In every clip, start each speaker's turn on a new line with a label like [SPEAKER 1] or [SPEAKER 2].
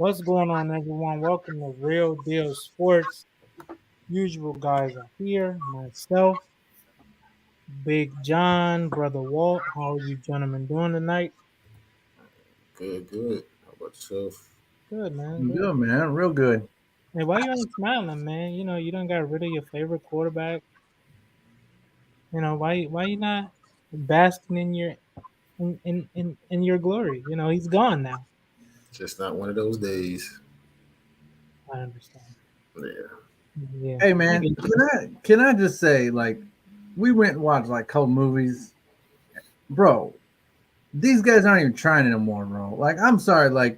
[SPEAKER 1] What's going on, everyone? Welcome to Real Deal Sports. Usual guys are here. Myself, Big John, Brother Walt. How are you gentlemen doing tonight?
[SPEAKER 2] Good, good. How about yourself?
[SPEAKER 1] Good, man. Good.
[SPEAKER 3] Good, man. Real good.
[SPEAKER 1] Hey, why you ain't smiling, man? You don't got rid of your favorite quarterback. Why you not basking in in your glory? He's gone now.
[SPEAKER 2] Just not one of those days.
[SPEAKER 1] I understand.
[SPEAKER 2] Yeah.
[SPEAKER 1] Yeah,
[SPEAKER 3] Hey,
[SPEAKER 1] I
[SPEAKER 3] man.
[SPEAKER 1] get you.
[SPEAKER 3] Can I just say, like, we went and watched like couple movies, bro. These guys aren't even trying anymore, bro. Like, I'm sorry, like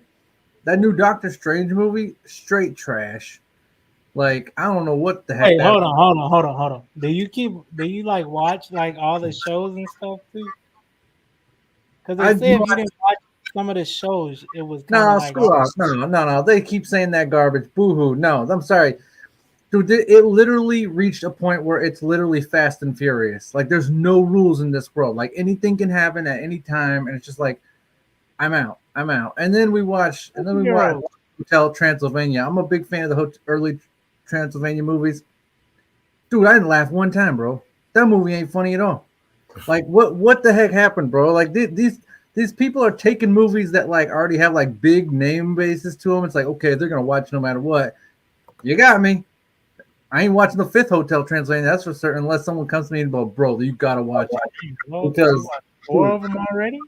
[SPEAKER 3] that new Doctor Strange movie, straight trash. Like, I don't know what the heck
[SPEAKER 1] Wait,
[SPEAKER 3] that.
[SPEAKER 1] hold on. Do you like watch like all the shows and stuff too? Because they
[SPEAKER 3] I
[SPEAKER 1] say if you didn't watch some of the shows, it was kind of
[SPEAKER 3] no,
[SPEAKER 1] like,
[SPEAKER 3] screw
[SPEAKER 1] oh,
[SPEAKER 3] off. No. They keep saying that garbage. Boo hoo. No, I'm sorry. Dude, it literally reached a point where it's literally Fast and Furious. Like, there's no rules in this world. Like, anything can happen at any time, and it's just like, I'm out. I'm out. And then we watch
[SPEAKER 1] superhero.
[SPEAKER 3] Hotel Transylvania. I'm a big fan of the early Transylvania movies. Dude, I didn't laugh one time, bro. That movie ain't funny at all. Like, what the heck happened, bro? Like, these people are taking movies that like already have like big name bases to them. It's like, okay, they're gonna watch no matter what. You got me. I ain't watching the fifth Hotel Transylvania. That's for certain. Unless someone comes to me and go, bro, you gotta watch it
[SPEAKER 1] Well, you
[SPEAKER 3] because,
[SPEAKER 1] watched four
[SPEAKER 3] dude,
[SPEAKER 1] of them already.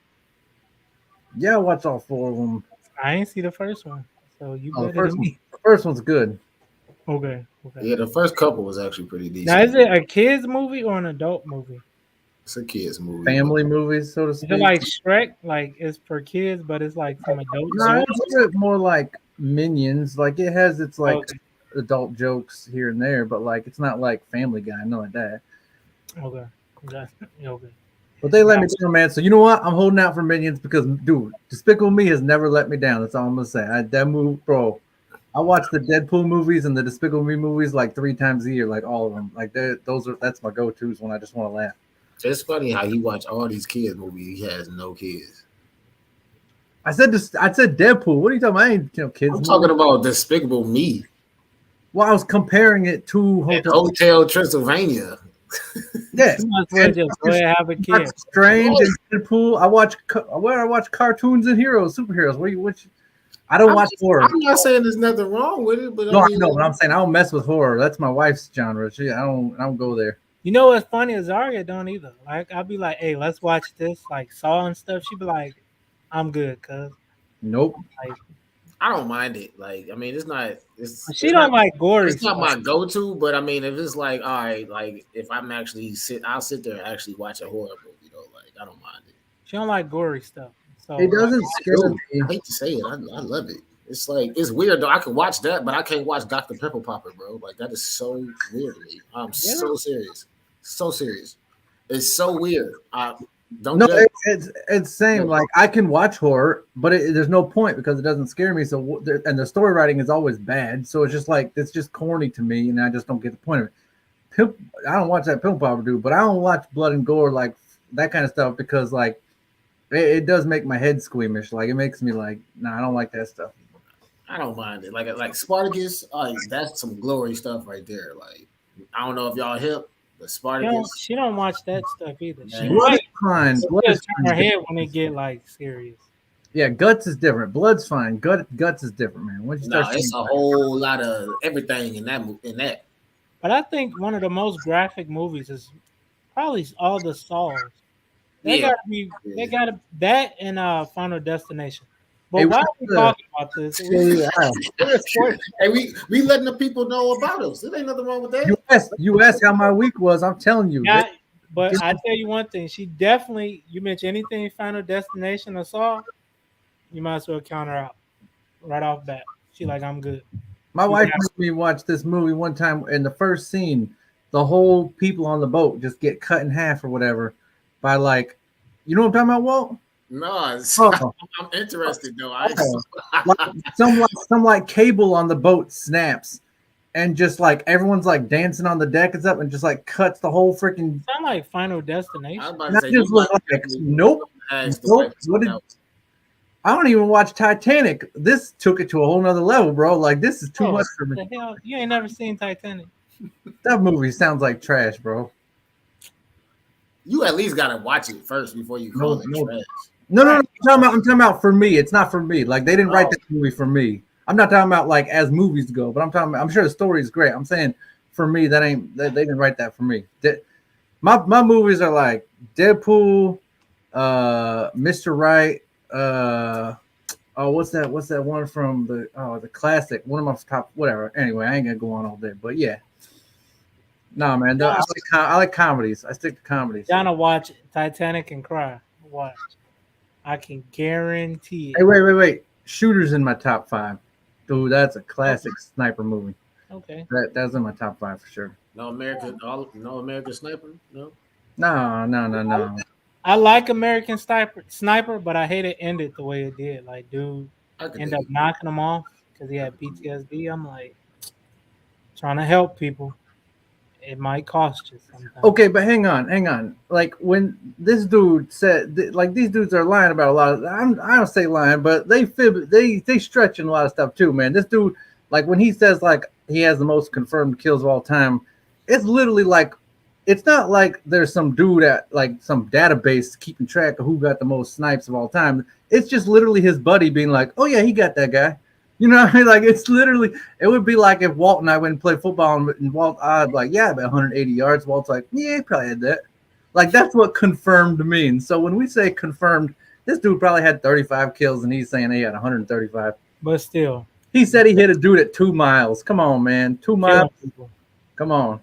[SPEAKER 3] yeah, I watch all four of them.
[SPEAKER 1] I ain't see the first one, so you
[SPEAKER 3] Oh,
[SPEAKER 1] better than me.
[SPEAKER 3] the first one's good.
[SPEAKER 1] Okay, okay.
[SPEAKER 2] Yeah, the first couple was actually pretty
[SPEAKER 1] Now,
[SPEAKER 2] decent.
[SPEAKER 1] is it a kids movie or an adult movie?
[SPEAKER 2] It's a kids movie, but
[SPEAKER 3] Family movies, so to
[SPEAKER 1] Is it
[SPEAKER 3] speak.
[SPEAKER 1] like Shrek? Like it's for kids, but it's like some adults
[SPEAKER 3] No,
[SPEAKER 1] too.
[SPEAKER 3] it's a bit more like Minions. Like it has its like
[SPEAKER 1] Okay,
[SPEAKER 3] adult jokes here and there, but like it's not like Family Guy, nothing like that.
[SPEAKER 1] okay, okay. Okay.
[SPEAKER 3] But they let
[SPEAKER 1] Now,
[SPEAKER 3] me down, man. So you know what? I'm holding out for Minions because, dude, Despicable Me has never let me down. That's all I'm gonna say. That movie, bro. I watch the Deadpool movies and the Despicable Me movies like 3 times a year, like all of them. Like that's my go-tos when I just want to laugh.
[SPEAKER 2] it's funny how you watch all these kids movies. He has no kids.
[SPEAKER 3] I said Deadpool. What are you talking about? I ain't kids
[SPEAKER 2] I'm
[SPEAKER 3] movie.
[SPEAKER 2] talking about Despicable Me
[SPEAKER 3] Well, I was comparing it to
[SPEAKER 2] and
[SPEAKER 3] Hotel.
[SPEAKER 2] Hotel Transylvania.
[SPEAKER 3] Yes,
[SPEAKER 1] you might as well just go ahead and have a
[SPEAKER 3] Doctor
[SPEAKER 1] kid.
[SPEAKER 3] Strange
[SPEAKER 2] What?
[SPEAKER 3] and Deadpool. I watch cartoons and heroes, superheroes. I don't watch horror.
[SPEAKER 2] I'm not saying there's nothing wrong with it, but I
[SPEAKER 3] No, I
[SPEAKER 2] mean,
[SPEAKER 3] know, but I'm saying I don't mess with horror. That's my wife's genre. I don't go there.
[SPEAKER 1] You know what's funny is Zarya don't either. Like I'll be like, hey, let's watch this, like Saw and stuff. She'd be like, I'm good, cuz
[SPEAKER 3] Nope.
[SPEAKER 1] like
[SPEAKER 2] I don't mind it. Like, I mean, it's not.
[SPEAKER 1] she don't like gory
[SPEAKER 2] It's not
[SPEAKER 1] stuff.
[SPEAKER 2] my go-to, but I mean, if it's like, all right, like if I'm actually I'll sit there and actually watch a horror movie though. Like, I don't mind it.
[SPEAKER 1] She don't like gory stuff. So
[SPEAKER 3] It
[SPEAKER 1] like
[SPEAKER 3] doesn't scare
[SPEAKER 2] Dude,
[SPEAKER 3] me.
[SPEAKER 2] I hate to say it, I love it. It's like it's weird though. I can watch that, but I can't watch Dr. Pepper Popper, bro. Like that is so weird to me. I'm
[SPEAKER 1] really?
[SPEAKER 2] so serious, so serious. It's so weird. I don't
[SPEAKER 3] No,
[SPEAKER 2] judge.
[SPEAKER 3] it's same.
[SPEAKER 2] No.
[SPEAKER 3] Like I can watch horror, but there's no point because it doesn't scare me. So and the story writing is always bad. So it's just like it's just corny to me, and I just don't get the point of it. Pimp, I don't watch that Pimp Popper dude, but I don't watch blood and gore like that kind of stuff because like it does make my head squeamish. Like it makes me like, nah, I don't like that stuff.
[SPEAKER 2] I don't mind it. Like Spartacus, that's some glory stuff right there. Like I don't know if y'all hip, but Spartacus,
[SPEAKER 1] She don't watch that stuff either. She
[SPEAKER 2] man.
[SPEAKER 3] Blood is
[SPEAKER 1] might,
[SPEAKER 3] fine.
[SPEAKER 1] but
[SPEAKER 3] Blood
[SPEAKER 1] she'll
[SPEAKER 3] is
[SPEAKER 1] turn her
[SPEAKER 3] fine.
[SPEAKER 1] head when they get like serious.
[SPEAKER 3] Yeah, guts is different. Blood's fine. Guts is different, man. Once you start
[SPEAKER 2] No,
[SPEAKER 3] seeing,
[SPEAKER 2] it's a whole lot of everything in that. In that,
[SPEAKER 1] But I think one of the most graphic movies is probably all the Saws. They
[SPEAKER 2] yeah.
[SPEAKER 1] gotta be. They
[SPEAKER 2] Yeah.
[SPEAKER 1] gotta that and Final Destination. But
[SPEAKER 3] hey,
[SPEAKER 1] why are
[SPEAKER 3] what's
[SPEAKER 1] we
[SPEAKER 3] the
[SPEAKER 1] talking about this?
[SPEAKER 3] yeah,
[SPEAKER 1] We're a sports.
[SPEAKER 2] Hey, we letting the people know about us. There ain't nothing wrong with that.
[SPEAKER 3] you asked how my week was. I'm telling you.
[SPEAKER 1] Yeah, but I tell you one thing. She definitely. You mention anything Final Destination or Saw, you might as well count her out right off bat. She like I'm good.
[SPEAKER 3] My
[SPEAKER 1] You
[SPEAKER 3] wife
[SPEAKER 1] got
[SPEAKER 3] made me watch this movie one time. In the first scene, the whole people on the boat just get cut in half or whatever by like, you know what I'm talking about, Walt?
[SPEAKER 2] No,
[SPEAKER 3] Oh,
[SPEAKER 2] I'm interested though. I ain't,
[SPEAKER 3] oh. Like some like cable on the boat snaps, and just like everyone's like dancing on the deck and stuff, and just like cuts the whole freaking.
[SPEAKER 1] sound like Final
[SPEAKER 2] I was
[SPEAKER 1] Destination.
[SPEAKER 2] about
[SPEAKER 3] And
[SPEAKER 2] to
[SPEAKER 3] I
[SPEAKER 2] say
[SPEAKER 3] just
[SPEAKER 2] you
[SPEAKER 3] was
[SPEAKER 2] might
[SPEAKER 3] like,
[SPEAKER 2] definitely
[SPEAKER 3] nope,
[SPEAKER 2] ask the
[SPEAKER 3] nope.
[SPEAKER 2] wife
[SPEAKER 3] What
[SPEAKER 2] something
[SPEAKER 3] did
[SPEAKER 2] else.
[SPEAKER 3] I don't even watch Titanic. This took it to a whole nother level, bro. Like this is too
[SPEAKER 1] Oh,
[SPEAKER 3] much for me.
[SPEAKER 1] the hell! You ain't never seen Titanic?
[SPEAKER 3] That movie sounds like trash, bro.
[SPEAKER 2] You at least gotta watch it first before you call
[SPEAKER 3] No,
[SPEAKER 2] it
[SPEAKER 3] no,
[SPEAKER 2] trash.
[SPEAKER 3] no.
[SPEAKER 1] Right.
[SPEAKER 3] I'm talking about for me. It's not for me. Like they didn't write
[SPEAKER 2] Oh,
[SPEAKER 3] that movie for me. I'm not talking about like as movies go, but I'm talking about, I'm sure the story is great. I'm saying for me, that ain't they didn't write that for me. My movies are like Deadpool, Mr. Right, oh what's that one from the classic, one of my top whatever. Anyway, I ain't gonna go on all day, but yeah. No man,
[SPEAKER 1] John,
[SPEAKER 3] I like comedies. I stick to comedies.
[SPEAKER 1] John will watch Titanic and cry. Watch. I can guarantee
[SPEAKER 3] Hey,
[SPEAKER 1] it.
[SPEAKER 3] wait. Shooters in my top five. Dude, that's a
[SPEAKER 1] Okay.
[SPEAKER 3] classic sniper movie.
[SPEAKER 1] Okay.
[SPEAKER 3] That's in my top five for sure.
[SPEAKER 2] no American Sniper. No,
[SPEAKER 3] No.
[SPEAKER 1] I like American Sniper, but I hate it ended the way it did. Like, dude,
[SPEAKER 2] I could
[SPEAKER 1] end
[SPEAKER 2] dig
[SPEAKER 1] up
[SPEAKER 2] it.
[SPEAKER 1] knocking him off because he
[SPEAKER 2] I
[SPEAKER 1] had
[SPEAKER 2] could dig it.
[SPEAKER 1] PTSD. I'm like, trying to help people. It might cost you sometimes.
[SPEAKER 3] Okay, but hang on. Like when this dude said, like these dudes are lying about a lot of. I don't say lying, but they fib, they stretching a lot of stuff too, man. This dude, like when he says like he has the most confirmed kills of all time, it's literally like, it's not like there's some dude at like some database keeping track of who got the most snipes of all time. It's just literally his buddy being like, oh yeah, he got that guy. You know what I mean? Like it's literally, it would be like if Walt and I went and played football and Walt, I'd like, yeah, about 180 yards. Walt's like, yeah, he probably had that. Like that's what confirmed means. So when we say confirmed, this dude probably had 35 kills and he's saying he had 135.
[SPEAKER 1] But still,
[SPEAKER 3] He said he hit a dude at 2 miles. Come on, man. 2 miles.
[SPEAKER 1] killing people.
[SPEAKER 3] Come on.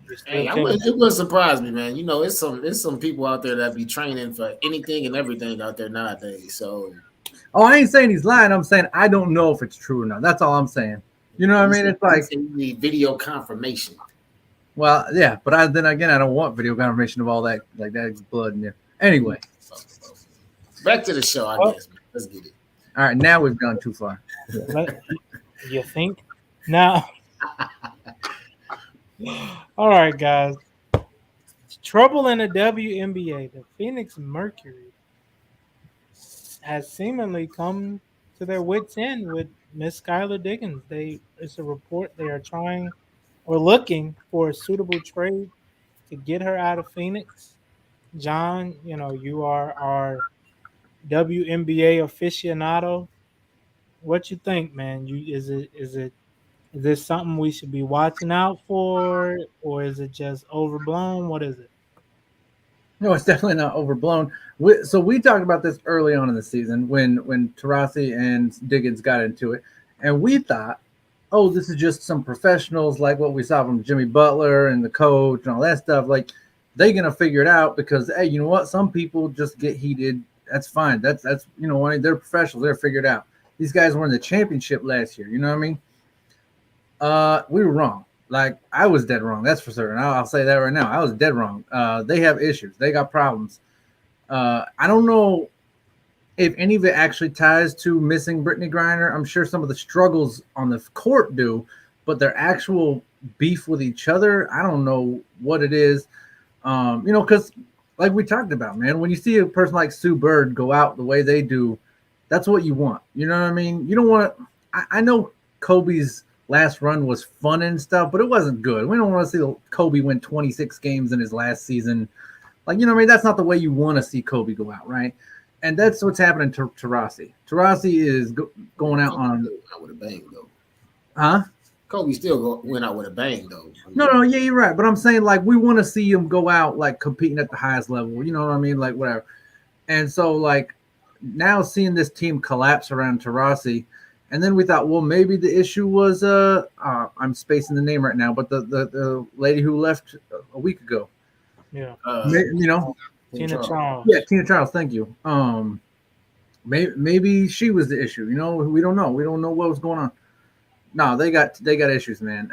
[SPEAKER 1] You're still
[SPEAKER 2] Hey,
[SPEAKER 1] killing
[SPEAKER 2] it wouldn't surprise me, man. You know, it's some people out there that be training for anything and everything out there nowadays. So
[SPEAKER 3] Oh, I ain't saying he's lying. I'm saying I don't know if it's true or not. That's all I'm saying. You know what I mean? It's like,
[SPEAKER 2] you need video confirmation.
[SPEAKER 3] well, yeah, but then again, I don't want video confirmation of all that, like that blood in there. Anyway,
[SPEAKER 2] Back to the show, I
[SPEAKER 1] Oh.
[SPEAKER 2] guess. Man. Let's get it.
[SPEAKER 3] all right, now we've gone too far.
[SPEAKER 1] it. You think? Now, all right, guys. Trouble in the WNBA. The Phoenix Mercury has seemingly come to their wits' end with Miss Skylar Diggins. It's a report they are trying or looking for a suitable trade to get her out of Phoenix. John, you are our WNBA aficionado. What you think, man? Is this something we should be watching out for, or is it just overblown? What is it?
[SPEAKER 3] No, it's definitely not overblown. So we talked about this early on in the season when Tarasi and Diggins got into it, and we thought, oh, this is just some professionals like what we saw from Jimmy Butler and the coach and all that stuff. Like they're gonna figure it out because hey, you know what? Some people just get heated. That's fine. That's they're professionals. They're figured out. These guys were in the championship last year. You know what I mean? We were wrong. Like I was dead wrong. That's for certain. I'll say that right now. I was dead wrong. They have issues. They got problems. I don't know if any of it actually ties to missing Brittany Griner. I'm sure some of the struggles on the court do, but their actual beef with each other, I don't know what it is. Because like we talked about, man, when you see a person like Sue Bird go out the way they do, that's what you want. You know what I mean? You don't want to. I know Kobe's last run was fun and stuff, but it wasn't good. We don't want to see Kobe win 26 games in his last season. Like, you know what I mean? That's not the way you want to see Kobe go out, right? And that's what's happening to Tarasi. Tarasi is going out on.
[SPEAKER 2] Out with a bang, though.
[SPEAKER 3] Huh?
[SPEAKER 2] Kobe still went out with a bang, though.
[SPEAKER 3] No, yeah, you're right. But I'm saying, like, we want to see him go out, like, competing at the highest level. You know what I mean? Like, whatever. And so, like, now seeing this team collapse around Tarasi, and then we thought, well, maybe the issue was I'm spacing the name right now, but the lady who left a week ago.
[SPEAKER 1] Yeah.
[SPEAKER 2] Tina
[SPEAKER 1] Charles.
[SPEAKER 3] Yeah, Tina Charles. Thank you. Maybe she was the issue. You know, we don't know. We don't know what was going on. No, they got issues, man.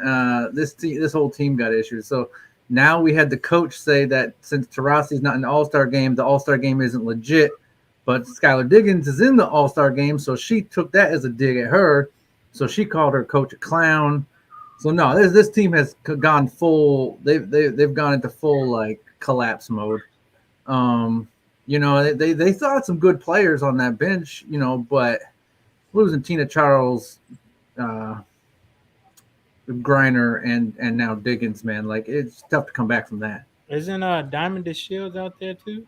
[SPEAKER 3] This whole team got issues. So now we had the coach say that since Tarasi's not in the All-Star game, the All-Star game isn't legit. But Skylar Diggins is in the All-Star game, so she took that as a dig at her. So she called her coach a clown. So no, this team has gone full. They've gone into full like collapse mode. They still had some good players on that bench, but losing Tina Charles, uh, Griner, and now Diggins, man, like it's tough to come back from that.
[SPEAKER 1] Isn't Diamond the Shields out there too?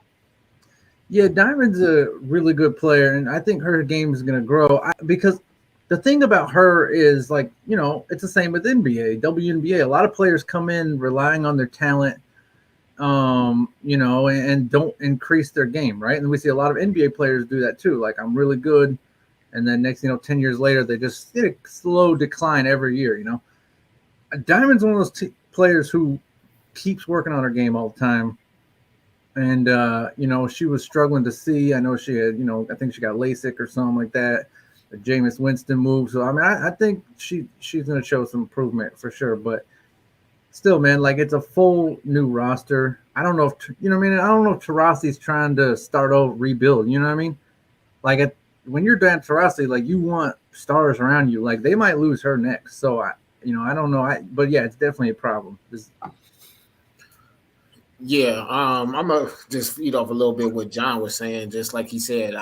[SPEAKER 3] Yeah, Diamond's a really good player, and I think her game is going to grow because the thing about her is like it's the same with NBA, WNBA. A lot of players come in relying on their talent, and don't increase their game, right? And we see a lot of NBA players do that too. Like I'm really good, and then next, 10 years later, they just hit a slow decline every year. Diamond's one of those players who keeps working on her game all the time. And she was struggling to see. I know she had, I think she got LASIK or something like that. The Jameis Winston move. So I mean, I think she's going to show some improvement for sure. But still, man, like it's a full new roster. I don't know if I don't know if Taurasi's trying to start over, rebuild. You know what I mean? Like when you're Dan Taurasi, like you want stars around you. Like they might lose her next. So I don't know. But yeah, it's definitely a problem.
[SPEAKER 2] Yeah, I'm gonna just feed off a little bit what John was saying. Just like he said,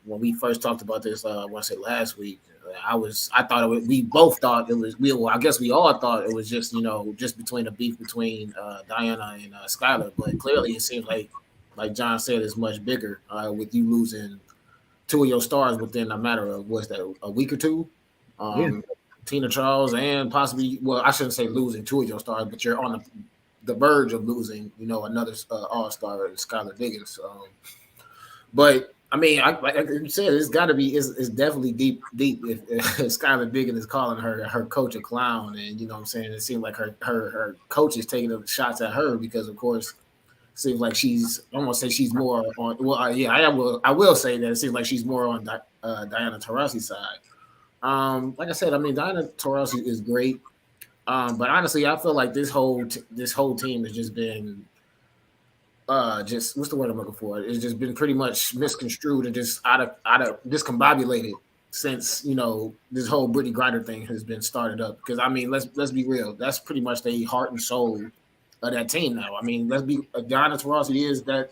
[SPEAKER 2] when we first talked about this, I want to say last week, I thought we both thought it was. Well, I guess we all thought it was just just between a beef between Diana and Skylar, but clearly it seems like John said, it's much bigger with you losing two of your stars within a matter of what's that, a week or two.
[SPEAKER 3] Yeah.
[SPEAKER 2] Tina Charles and possibly, well, I shouldn't say losing two of your stars, but you're on the verge of losing, another all-star, Skylar Diggins. But I mean, like you said, it's got to be, it's definitely deep. If Skylar Diggins is calling her coach a clown, and what I'm saying, it seems like her coach is taking the shots at her because, of course, it seems like I won't say she's more on. Well, yeah, I will say that it seems like she's more on Diana Taurasi's side. Like I said, I mean, Diana Taurasi is great. But honestly, I feel like this whole team has just been just what's the word I'm looking for? It's just been pretty much misconstrued and just out of discombobulated since this whole Brittany Griner thing has been started up. Because I mean, let's be real, that's pretty much the heart and soul of that team now. I mean, let's be Diana Taurasi is that.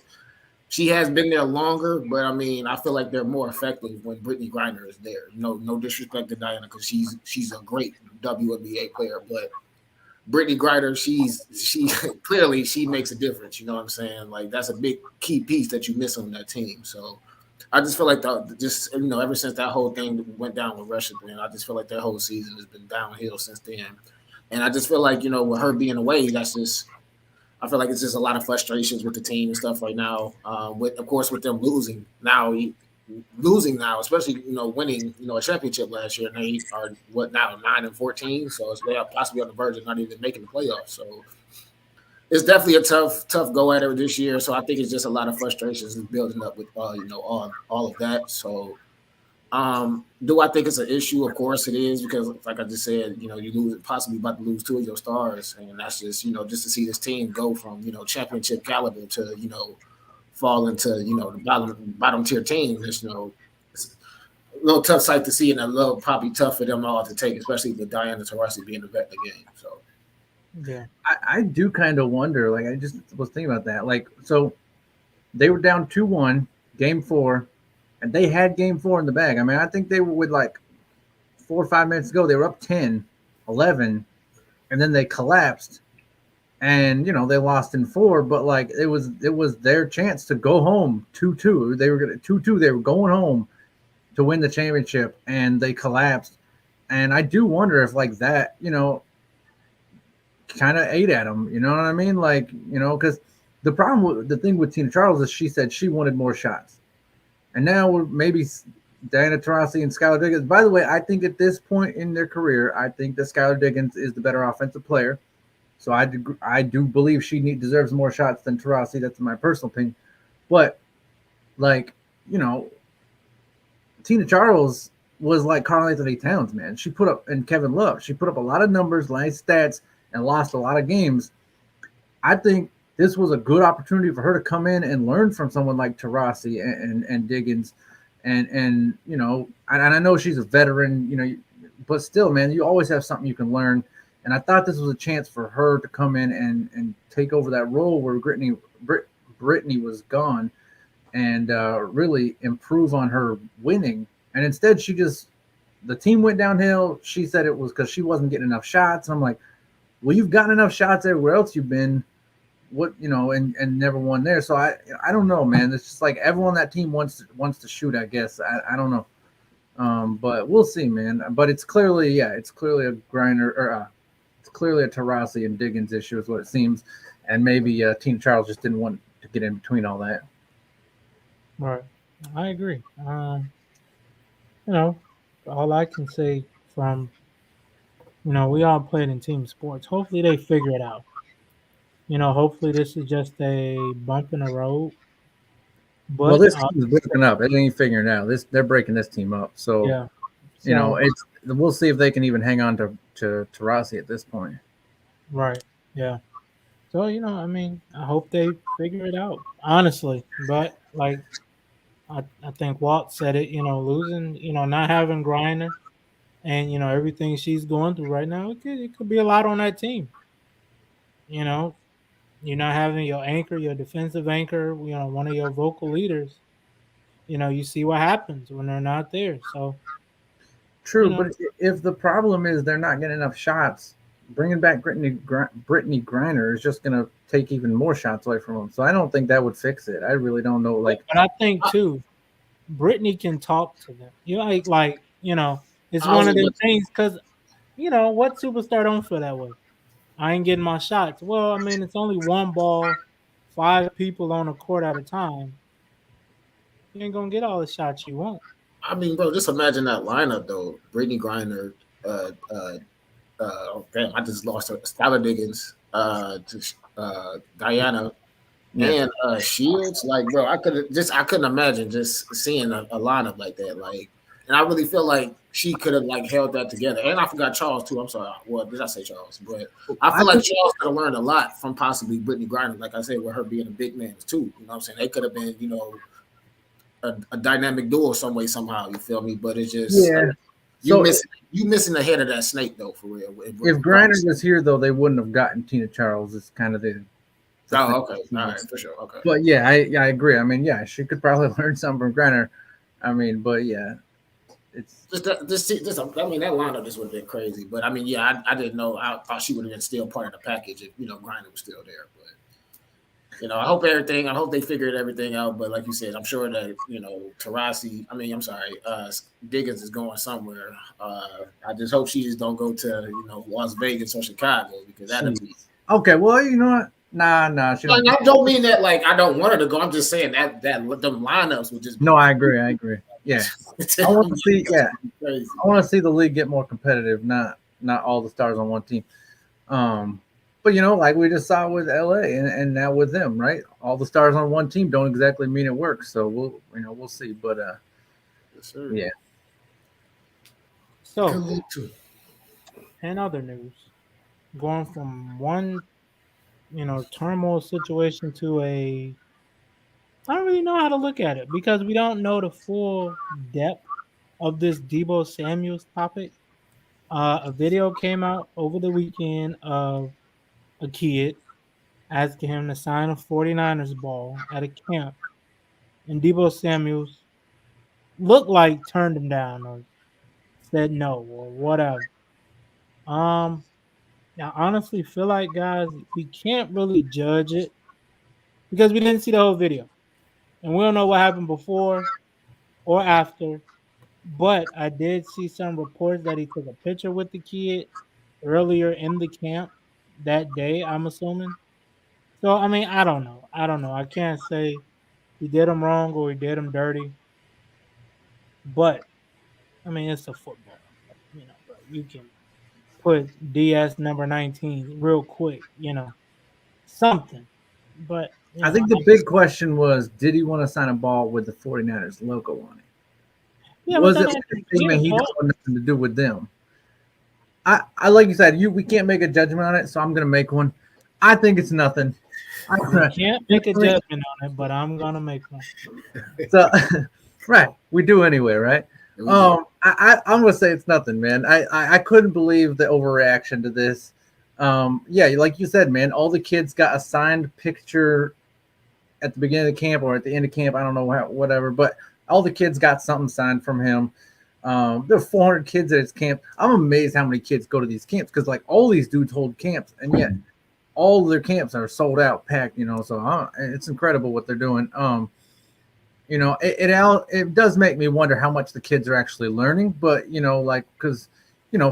[SPEAKER 2] She has been there longer, but I mean, I feel like they're more effective when Brittany Griner is there. No disrespect to Diana because she's a great WNBA player, but Brittany Griner, she clearly she makes a difference. You know what I'm saying? Like that's a big key piece that you miss on that team. So I just feel like ever since that whole thing went down with Russia, man, I just feel like their whole season has been downhill since then. And I just feel like with her being away, that's just. I feel like it's just a lot of frustrations with the team and stuff right now. With of course with them losing now, especially winning a championship last year, and they are what now 9-14, so they are possibly on the verge of not even making the playoffs. So it's definitely a tough go at it this year. So I think it's just a lot of frustrations building up with all of that. So do I think it's an issue? Of course it is, because like I just said, you possibly about to lose two of your stars, and that's just just to see this team go from championship caliber to fall into the bottom tier team. It's it's a little tough sight to see, and a little probably tough for them all to take, especially with Diana Taurasi being the vet of the game. So
[SPEAKER 1] Yeah.
[SPEAKER 3] I do kind of wonder. Like I just was thinking about that. Like so, they were down 2-1, game 4. And they had game 4 in the bag. I mean, I think they were with like 4 or 5 minutes to go. They were up 10, 11, and then they collapsed. And they lost in 4, but like it was their chance to go home 2-2. They were gonna 2-2. They were going home to win the championship, and they collapsed. And I do wonder if like that, kind of ate at them. You know what I mean? Like because the thing with Tina Charles is she said she wanted more shots. And now we're maybe Diana Taurasi and Skylar Diggins. By the way, I think at this point in their career, I think that Skylar Diggins is the better offensive player. So I do believe she deserves more shots than Taurasi. That's my personal opinion. But like Tina Charles was like Karl Anthony Towns, man. She put up, and Kevin Love. She put up a lot of numbers, nice stats, and lost a lot of games. I think this was a good opportunity for her to come in and learn from someone like Taurasi and Diggins, and I know she's a veteran, but still, man, you always have something you can learn. And I thought this was a chance for her to come in and take over that role where Brittany was gone. and really improve on her winning. And instead, the team went downhill. She said it was because she wasn't getting enough shots. And I'm like, well, you've gotten enough shots everywhere else you've been. What and never won there. So I don't know, man. It's just like everyone on that team wants to shoot. I guess I don't know. But we'll see, man. But it's clearly a Grinder or it's clearly a Taurasi and Diggins issue is what it seems. And maybe Tina Charles just didn't want to get in between all that.
[SPEAKER 1] Right. I agree. You know, all I can say from, we all played in team sports. Hopefully they figure it out. Hopefully this is just a bump in the road.
[SPEAKER 3] Well,
[SPEAKER 1] But
[SPEAKER 3] this team is breaking up. It ain't figuring it out. They're breaking this team up. So
[SPEAKER 1] yeah, so
[SPEAKER 3] we'll see if they can even hang on to Rossi at this point.
[SPEAKER 1] right, yeah. So I mean, I hope they figure it out, honestly. But like I think Walt said it. Losing, not having Griner, and everything she's going through right now, it could be a lot on that team. You know, you're not having your anchor, your defensive anchor, one of your vocal leaders. You see what happens when they're not there. So you
[SPEAKER 3] True,
[SPEAKER 1] know,
[SPEAKER 3] but if the problem is they're not getting enough shots, bringing back Brittany Griner is just going to take even more shots away from them. So I don't think that would fix it. I really don't know. Like,
[SPEAKER 1] but I think too, Brittany can talk to them. It's
[SPEAKER 2] I was
[SPEAKER 1] one of
[SPEAKER 2] just
[SPEAKER 1] them things because what superstar don't feel that way. I ain't getting my shots. Well, I mean, it's only one ball, five people on the court at a time. You ain't gonna get all the shots you want.
[SPEAKER 2] I mean, bro, just imagine that lineup though. Brittany Griner, oh, damn, I just lost her. Skylar Diggins, Diana,
[SPEAKER 3] yeah,
[SPEAKER 2] and Shields. Like, bro, I couldn't imagine just seeing a lineup like that. Like, and I really feel like she could have like held that together. And I forgot Charles too. I'm sorry. Well, did I say Charles? But I
[SPEAKER 3] I
[SPEAKER 2] feel like
[SPEAKER 3] think
[SPEAKER 2] Charles could have learned a lot from possibly Brittany Griner. Like I said, with her being a big man too. You know what I'm saying? They could have been, a dynamic duo some way somehow. You feel me? But it's just
[SPEAKER 3] yeah.
[SPEAKER 2] you
[SPEAKER 3] So
[SPEAKER 2] missing the head of that snake though, for real.
[SPEAKER 3] if Griner was here, though, they wouldn't have gotten Tina Charles. It's kind of the thing.
[SPEAKER 2] Oh, okay, all right, for sure, okay.
[SPEAKER 3] But yeah, I agree. I mean, yeah, she could probably learn something from Griner. I mean, but yeah, it's
[SPEAKER 2] Just I mean, that lineup just would have been crazy. But I mean, yeah, I didn't know. I thought she would have been still part of the package if Griner was still there. But I hope they figured everything out. But like you said, I'm sure that Taurasi. I mean, I'm sorry, Diggins is going somewhere. I just hope she just don't go to Las Vegas or Chicago because that'd be.
[SPEAKER 3] okay. Well, you know what? Nah. She don't.
[SPEAKER 2] I don't mean that like I don't want her to go. I'm just saying that them lineups would just. Be
[SPEAKER 3] No, I agree. Yeah, I want to see. Yeah,
[SPEAKER 2] crazy.
[SPEAKER 3] I want to see the league get more competitive. Not all the stars on one team. But like we just saw with LA and now with them, right? All the stars on one team don't exactly mean it works. So we'll see. But
[SPEAKER 2] Yes, sir.
[SPEAKER 3] yeah.
[SPEAKER 1] So, in other news, going from one turmoil situation to I don't really know how to look at it because we don't know the full depth of this Deebo Samuel's topic. A video came out over the weekend of a kid asking him to sign a 49ers ball at a camp, and Deebo Samuel's looked like turned him down or said no or whatever. Um, I honestly feel like, guys, we can't really judge it because we didn't see the whole video, and we don't know what happened before or after. But I did see some reports that he took a picture with the kid earlier in the camp that day, I'm assuming. So, I mean, I don't know. I can't say he did him wrong or he did him dirty. But, I mean, it's a football. Bro, you can put DS number 19 real quick, something. But,
[SPEAKER 3] I think the big question was, did he want to sign a ball with the 49ers logo on it?
[SPEAKER 1] yeah, but
[SPEAKER 3] Was
[SPEAKER 1] that
[SPEAKER 3] it like
[SPEAKER 1] ain't
[SPEAKER 3] a
[SPEAKER 1] the
[SPEAKER 3] statement
[SPEAKER 1] kid's
[SPEAKER 3] he didn't
[SPEAKER 1] fault.
[SPEAKER 3] want nothing to do with them? I like you said, we can't make a judgment on it, so I'm gonna make one. I think it's nothing.
[SPEAKER 1] You can't make a judgment on it, but I'm going to make one.
[SPEAKER 3] So, right, we do anyway, right? I'm gonna say it's nothing, man. I couldn't believe the overreaction to this. Yeah, like you said, man, all the kids got a signed picture at the beginning of the camp or at the end of camp. I don't know whatever, but all the kids got something signed from him. There are 400 kids at his camp. I'm amazed how many kids go to these camps because like all these dudes hold camps, and yet all of their camps are sold out, packed. So it's incredible what they're doing. It does make me wonder how much the kids are actually learning, but like because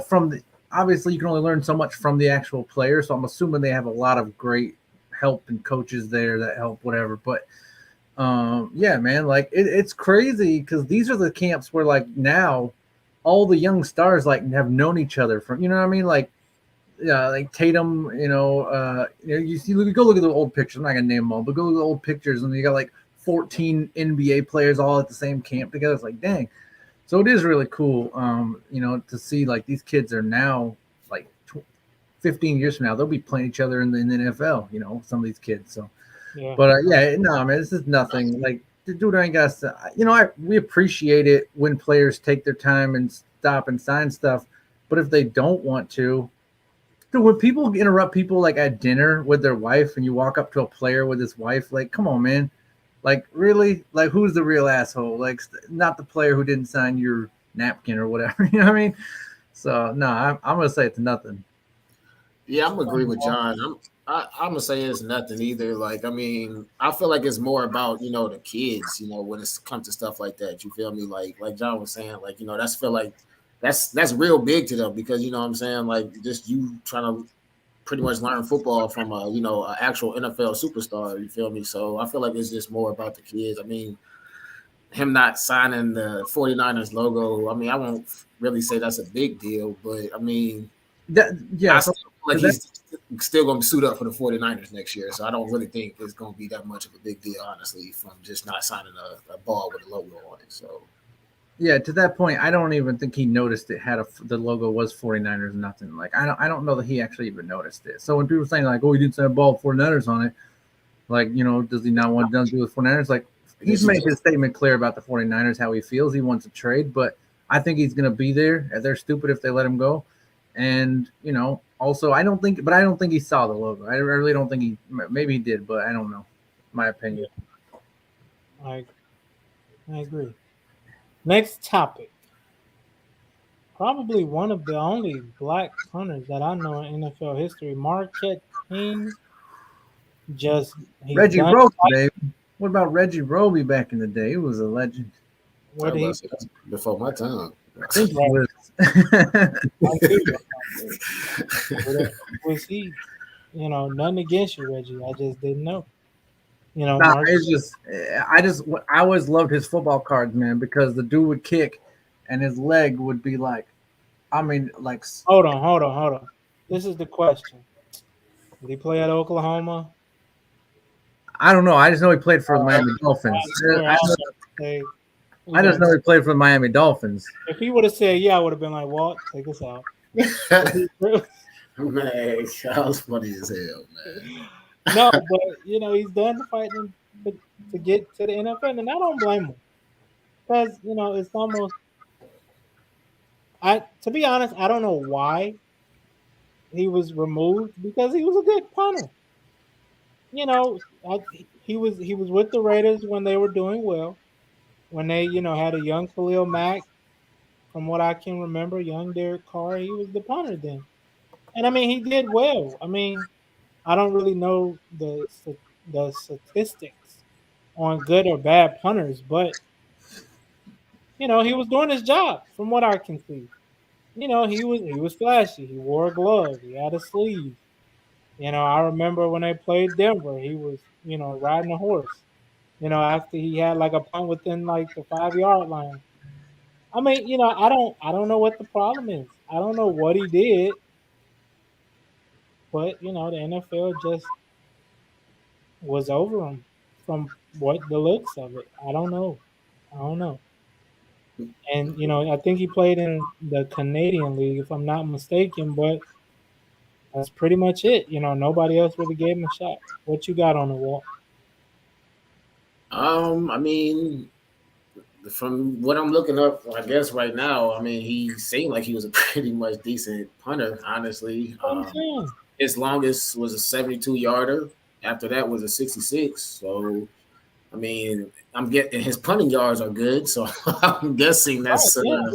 [SPEAKER 3] from the obviously you can only learn so much from the actual player, so I'm assuming they have a lot of great help and coaches there that help whatever. But yeah, man, like it's crazy because these are the camps where like now all the young stars like have known each other from what I mean, like yeah, like Tatum, you see, go look at the old pictures. I'm not gonna name them all, but go look at the old pictures, and you got like 14 NBA players all at the same camp together. It's like, dang. So it is really cool, to see like these kids are now like 15 years from now they'll be playing each other in the NFL. Some of these kids. So,
[SPEAKER 1] Yeah.
[SPEAKER 3] but yeah, no, man, this is nothing. Like, dude, I ain't got to. We appreciate it when players take their time and stop and sign stuff, but if they don't want to. Dude, when people interrupt people like at dinner with their wife and you walk up to a player with his wife, like, come on, man. Like, really? Like, who's the real asshole? Like, not the player who didn't sign your napkin or whatever. You know what I mean? So, no, I'm going to say it's nothing.
[SPEAKER 2] Yeah, I'm agree with John. I'm gonna say it's nothing either. Like, I mean, I feel like it's more about the kids. When it comes to stuff like that. You feel me? Like John was saying, like that's feel like that's real big to them because what I'm saying, like just you trying to pretty much learn football from a actual NFL superstar. You feel me? So I feel like it's just more about the kids. I mean, him not signing the 49ers logo. I mean, I won't really say that's a big deal, but I mean. I still feel like he's still going to suit up for the 49ers next year. So I don't really think it's going to be that much of a big deal, honestly, from just not signing a ball with a logo on it. So,
[SPEAKER 3] yeah, to that point, I don't even think he noticed it had the logo was 49ers nothing. Like, I don't know that he actually even noticed it. So when people are saying like, oh, he didn't sign a ball with 49ers on it, like, does he not want to do with 49ers? Like, he's made his statement clear about the 49ers, how he feels. He wants a trade, but I think he's going to be there. They're stupid if they let him go. And also I don't think he saw the logo. I really don't think maybe he did, but I don't know. My opinion.
[SPEAKER 1] I agree. Next topic. Probably one of the only black punters that I know in NFL history, Marquette King.
[SPEAKER 3] Reggie Roby, baby. What about Reggie Roby back in the day? He was a legend.
[SPEAKER 1] What did
[SPEAKER 2] he before my time?
[SPEAKER 3] I think he was.
[SPEAKER 1] Was he? Nothing against you, Reggie. I just didn't know.
[SPEAKER 3] I always loved his football cards, man, because the dude would kick, and his leg would be like, like.
[SPEAKER 1] Hold on. This is the question. Did he play at Oklahoma?
[SPEAKER 3] I don't know. I just know he played for the Miami Dolphins. I just know he played for the Miami Dolphins.
[SPEAKER 1] If he would have said, yeah, I would have been like, Walt, take us out.
[SPEAKER 2] Man, that was funny as hell, man.
[SPEAKER 1] No, but, he's done fighting to get to the NFL, and I don't blame him. Because, it's almost – to be honest, I don't know why he was removed because he was a good punter. He was with the Raiders when they were doing well. When they, had a young Khalil Mack, from what I can remember, young Derek Carr, he was the punter then. And, I mean, he did well. I mean, I don't really know the statistics on good or bad punters, but, he was doing his job from what I can see. He was flashy. He wore a glove. He had a sleeve. I remember when they played Denver, he was, riding a horse. After he had like a punt within like the 5-yard line. I mean, I don't know what the problem is. I don't know what he did, but the NFL just was over him from what the looks of it. I don't know. And I think he played in the Canadian League, if I'm not mistaken, but that's pretty much it. Nobody else really gave him a shot. What you got on the wall?
[SPEAKER 2] I mean, from what I'm looking up, I guess right now, I mean, he seemed like he was a pretty much decent punter, honestly. His longest was a 72-yarder. After that was a 66. So I mean, I'm getting his punting yards are good, so I'm guessing
[SPEAKER 1] Right,
[SPEAKER 2] that's
[SPEAKER 1] yeah,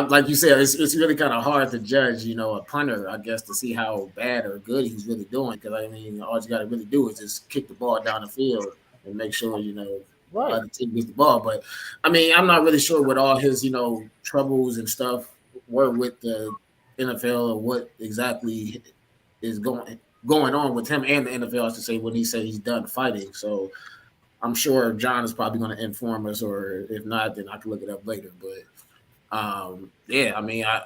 [SPEAKER 2] like you said, it's really kind of hard to judge, a punter, I guess, to see how bad or good he's really doing. Because I mean, all you got to really do is just kick the ball down the field and make sure the
[SPEAKER 1] right.
[SPEAKER 2] other team gets the ball. But I mean, I'm not really sure what all his troubles and stuff were with the NFL or what exactly is going on with him and the NFL, I should say, when he said he's done fighting. So I'm sure John is probably going to inform us, or if not, then I can look it up later. But yeah, I mean, I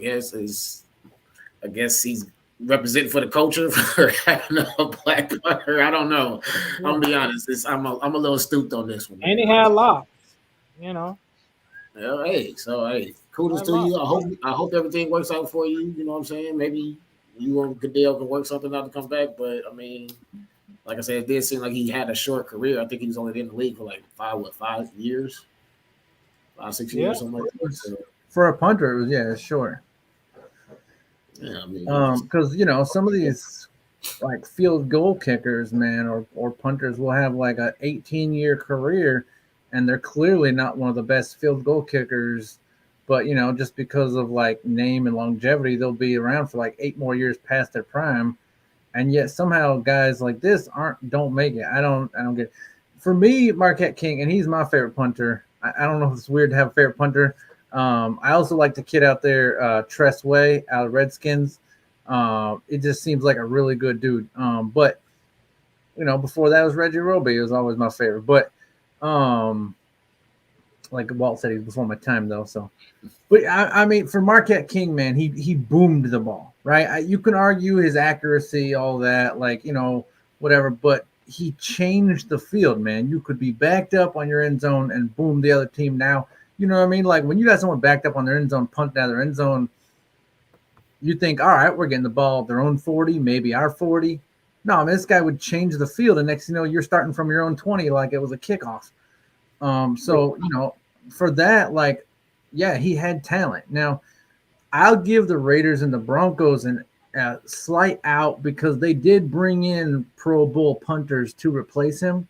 [SPEAKER 2] guess he's representing for the culture for having a black player. I don't know. I'm
[SPEAKER 1] Yeah.
[SPEAKER 2] gonna be honest. I'm a little stooped on this one,
[SPEAKER 1] And
[SPEAKER 2] man.
[SPEAKER 1] he had locks, you know.
[SPEAKER 2] Yeah, hey, so hey, kudos
[SPEAKER 1] Had
[SPEAKER 2] to
[SPEAKER 1] locks.
[SPEAKER 2] you. I hope everything works out for you. You know what I'm saying? Maybe you and Goodell can work something out to come back. But I mean, like I said, it did seem like he had a short career. I think he was only in the league for like 5 years, 5 6 years,
[SPEAKER 1] Yeah,
[SPEAKER 2] something like that. So
[SPEAKER 3] For a punter, it was, yeah, sure.
[SPEAKER 2] yeah, I mean, just
[SPEAKER 3] Because some of these like field goal kickers, man, or punters will have like a 18-year career, and they're clearly not one of the best field goal kickers. But just because of like name and longevity, they'll be around for like 8 more years past their prime, and yet somehow guys like this don't make it. I don't get it. For me, Marquette King, and he's my favorite punter. I don't know if it's weird to have a favorite punter. I also like the kid out there, Tress Way out of Redskins. It just seems like a really good dude. But before that was Reggie Roby. He was always my favorite. But um, like Walt said, he's before my time though. So, but I mean, for Marquette King, man, he boomed the ball, right? You can argue his accuracy, all that, like whatever, but he changed the field, man. You could be backed up on your end zone and boom the other team. Now, you know what I mean? Like when you got someone backed up on their end zone, punt down their end zone, you think, all right, we're getting the ball at their own 40, maybe our 40. No, I mean, this guy would change the field, and next thing you know, you're starting from your own 20 like it was a kickoff. So for that, like, yeah, he had talent. Now, I'll give the Raiders and the Broncos a slight out because they did bring in Pro Bowl punters to replace him.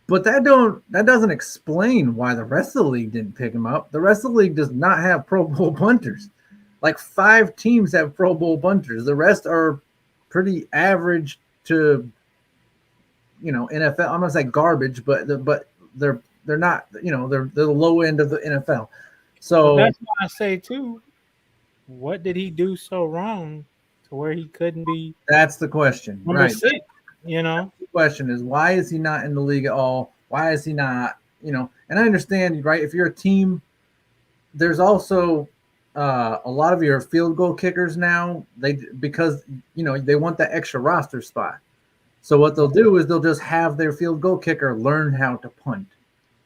[SPEAKER 3] But that doesn't explain why the rest of the league didn't pick him up. The rest of the league does not have Pro Bowl punters. Like 5 teams have Pro Bowl punters. The rest are pretty average to NFL. I'm not saying garbage, but they're not, they're the low end of the NFL.
[SPEAKER 1] but
[SPEAKER 3] So
[SPEAKER 1] that's why I say too. What did he do so wrong to where he couldn't be
[SPEAKER 3] that's the question,
[SPEAKER 1] number
[SPEAKER 3] right?
[SPEAKER 1] 6? You know,
[SPEAKER 3] The question is, why is he not in the league at all? Why is he not, and I understand, right? If you're a team, there's also a lot of your field goal kickers now, because they want that extra roster spot. So what they'll do is they'll just have their field goal kicker learn how to punt.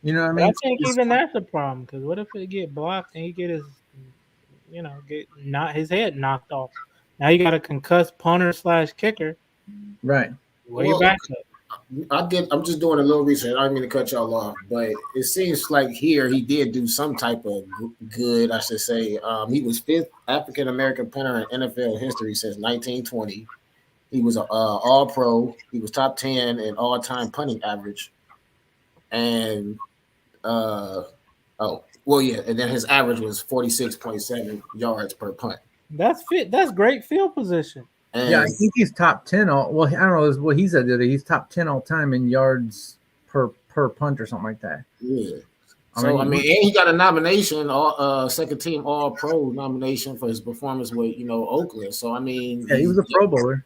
[SPEAKER 3] You know what I
[SPEAKER 1] but I
[SPEAKER 3] mean?
[SPEAKER 1] think even that's a problem because what if it get blocked and he get his, get not his head knocked off? Now you got a concussed punter slash kicker.
[SPEAKER 3] Right.
[SPEAKER 1] Where you
[SPEAKER 2] well,
[SPEAKER 1] back up?
[SPEAKER 2] I'm just doing a little research. I don't mean to cut y'all off, but it seems like here he did do some type of good, I should say. He was 5th African American punter in NFL history since 1920. He was a All Pro. He was top 10 in all time punting average, and uh, oh well, yeah, and then his average was 46.7 yards per punt.
[SPEAKER 1] That's fit. That's great field position.
[SPEAKER 3] Yeah, I
[SPEAKER 2] And
[SPEAKER 3] think he's top 10 all. Well, I don't know what he said the other day. He's top 10 all time in yards per punt or something like that.
[SPEAKER 2] yeah,
[SPEAKER 3] I
[SPEAKER 2] so I
[SPEAKER 3] mean,
[SPEAKER 2] mean, and he got a nomination, all second team All Pro nomination for his performance with Oakland. So I mean,
[SPEAKER 3] yeah, he was a Pro Bowler.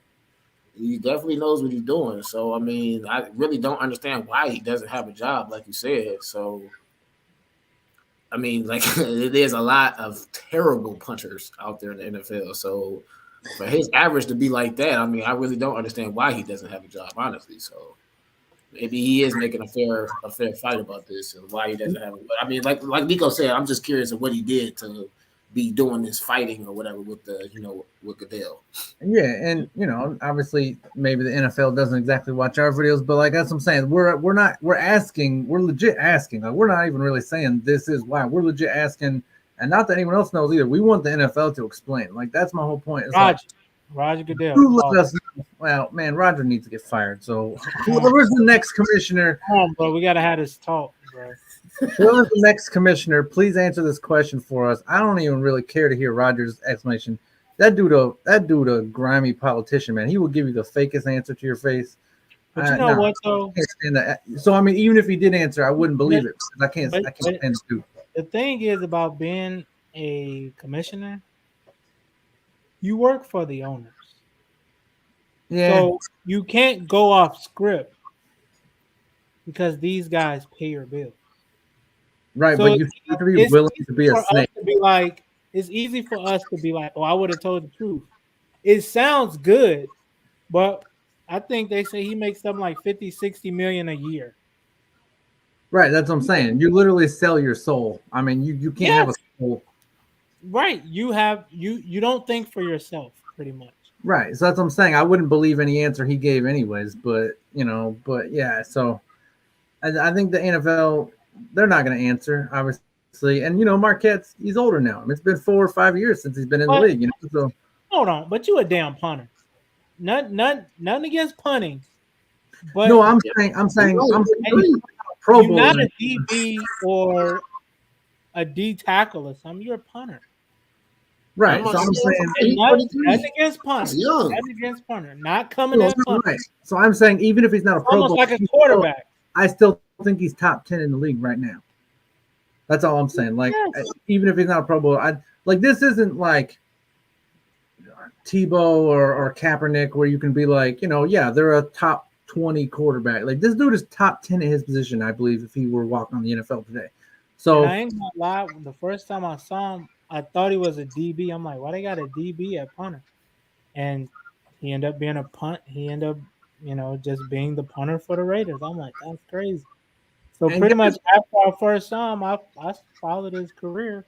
[SPEAKER 2] he definitely knows what he's doing. So I mean, I really don't understand why he doesn't have a job, like you said. So I mean, like there's a lot of terrible punters out there in the NFL. So for his average to be like that, I mean, I really don't understand why he doesn't have a job, honestly. So maybe he is making a fair fight about this and why he doesn't have it. But I mean, like Nico said, I'm just curious of what he did to be doing this fighting or whatever with the with Goodell.
[SPEAKER 3] Yeah, and obviously maybe the NFL doesn't exactly watch our videos, but like that's what I'm saying. We're legit asking. Like we're not even really saying this is why. We're legit asking, and not that anyone else knows either. We want the NFL to explain. Like that's my whole point. It's like,
[SPEAKER 1] Roger. Roger Goodell.
[SPEAKER 3] You let
[SPEAKER 1] Talk.
[SPEAKER 3] us know. Well, man, Roger needs to get fired. So
[SPEAKER 1] Come on,
[SPEAKER 3] whoever's the next commissioner,
[SPEAKER 1] come on, bro. We gotta have this talk, bro.
[SPEAKER 3] whoever's the next commissioner, please answer this question for us. I don't even really care to hear Roger's explanation. That dude, a grimy politician, man. He will give you the fakest answer to your face.
[SPEAKER 1] But you know
[SPEAKER 3] No,
[SPEAKER 1] what
[SPEAKER 3] I
[SPEAKER 1] though?
[SPEAKER 3] can't stand that. So I mean, even if he did answer, I wouldn't believe
[SPEAKER 1] But,
[SPEAKER 3] it because I can't
[SPEAKER 1] but
[SPEAKER 3] stand this dude.
[SPEAKER 1] the thing is about being a commissioner, you work for the owners.
[SPEAKER 3] Yeah,
[SPEAKER 1] So you can't go off script because these guys pay your bills.
[SPEAKER 3] right.
[SPEAKER 1] So
[SPEAKER 3] But you have to be
[SPEAKER 1] it's
[SPEAKER 3] willing to
[SPEAKER 1] easy
[SPEAKER 3] be a
[SPEAKER 1] for us
[SPEAKER 3] snake.
[SPEAKER 1] to be like, it's easy for us to be like, oh, I would have told the truth. It sounds good, but I think they say he makes something like 50, 60 million a year.
[SPEAKER 3] Right, that's what I'm saying. You literally sell your soul. I mean, you can't have a
[SPEAKER 1] Yes,
[SPEAKER 3] soul.
[SPEAKER 1] right. You don't think for yourself, pretty much.
[SPEAKER 3] Right, so that's what I'm saying. I wouldn't believe any answer he gave, anyways. But yeah. So I think the NFL, they're not going to answer, obviously. And Marquette's, he's older now. I mean, it's been 4 or 5 years since he's been in the
[SPEAKER 1] But
[SPEAKER 3] league. So
[SPEAKER 1] hold on, but you a damn punter. Nothing against punting,
[SPEAKER 3] no,
[SPEAKER 1] but
[SPEAKER 3] I'm saying
[SPEAKER 1] hey,
[SPEAKER 3] Pro
[SPEAKER 1] you're
[SPEAKER 3] Bowl.
[SPEAKER 1] not a DB or a D tackle or something. You're a punter.
[SPEAKER 2] I'm
[SPEAKER 3] Right.
[SPEAKER 2] not
[SPEAKER 3] So I'm
[SPEAKER 2] saying
[SPEAKER 3] saying,
[SPEAKER 1] And
[SPEAKER 2] he's 43.
[SPEAKER 1] nothing against
[SPEAKER 2] That's
[SPEAKER 1] punter.
[SPEAKER 2] young.
[SPEAKER 1] Nothing against punter. Not coming
[SPEAKER 3] no,
[SPEAKER 1] at
[SPEAKER 3] no,
[SPEAKER 1] punter.
[SPEAKER 3] right. So I'm saying, even if he's not a
[SPEAKER 1] It's
[SPEAKER 3] Pro
[SPEAKER 1] almost
[SPEAKER 3] Bowl,
[SPEAKER 1] like a quarterback.
[SPEAKER 3] I still think he's top 10 in the league right now. That's all I'm saying. Like,
[SPEAKER 1] Yes.
[SPEAKER 3] even if he's not a Pro Bowl, I like this isn't like Tebow or Kaepernick, where you can be like, yeah, they're a top 20 quarterback. Like, this dude is top 10 in his position, I believe, if he were walking on the NFL today.
[SPEAKER 1] And
[SPEAKER 3] So
[SPEAKER 1] I ain't gonna lie, the first time I saw him, I thought he was a DB. I'm like, why they got a DB at punter? And he ended up being a punt. He ended up, just being the punter for the Raiders. I'm like, that's crazy. So
[SPEAKER 3] and
[SPEAKER 1] pretty much
[SPEAKER 3] guys,
[SPEAKER 1] after I first saw him, I followed his career,